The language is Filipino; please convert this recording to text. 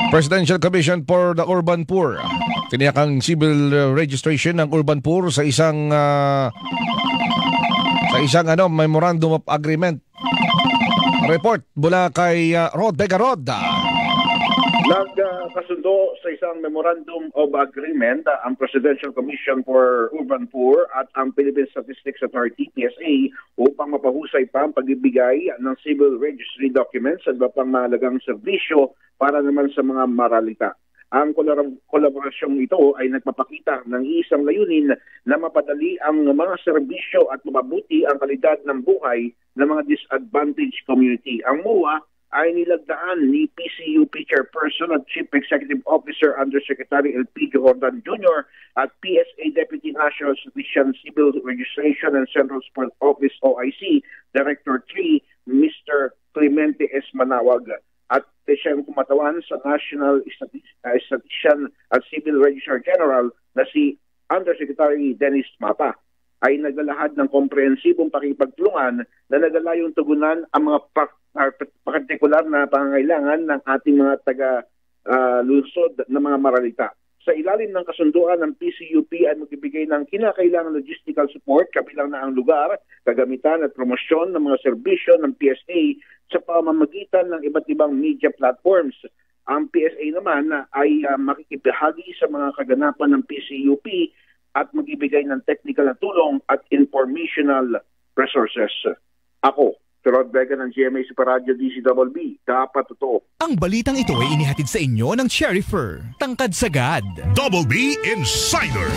Presidential Commission for the Urban Poor. Tiniyak ang civil registration ng Urban Poor sa isang memorandum of agreement. Report mula kay Rod Begarod. Nagkasundo sa isang memorandum of agreement ang Presidential Commission for Urban Poor at ang Philippine Statistics Authority, PSA, upang mapahusay pa ang pagbibigay ng civil registry documents at iba pang mahalagang serbisyo para naman sa mga maralita. Ang kolaborasyong ito ay nagpapakita ng isang layunin na mapadali ang mga serbisyo at mapabuti ang kalidad ng buhay ng mga disadvantaged community. Ang MOA ay nilagdaan ni PCUP Chairperson at Chief Executive Officer Undersecretary LP Jordan Jr. at PSA Deputy National Statistician Civil Registration and Central Support Office OIC Director 3 Mr. Clemente S. Manawag at siyang kumatawan sa National Statistician at Civil Registrar General na si Undersecretary Dennis Mata ay naglalahad ng komprehensibong pakipagtulungan na naglalayong tugunan ang mga partikular na pangangailangan ng ating mga taga-lungsod na mga maralita. Sa ilalim ng kasunduan ng PCUP ay magbibigay ng kinakailangan logistical support kabilang na ang lugar, kagamitan at promosyon ng mga serbisyo ng PSA sa pamamagitan ng iba't ibang media platforms. Ang PSA naman ay makikibahagi sa mga kaganapan ng PCUP at magbibigay ng technical na tulong at informational resources. Ako, si Rod Vega ng GMA Super Radio DCWB, dapat totoo. Ang balitang ito ay inihatid sa inyo ng Cherry Fur, Tangkad Sagad, Double B Insider.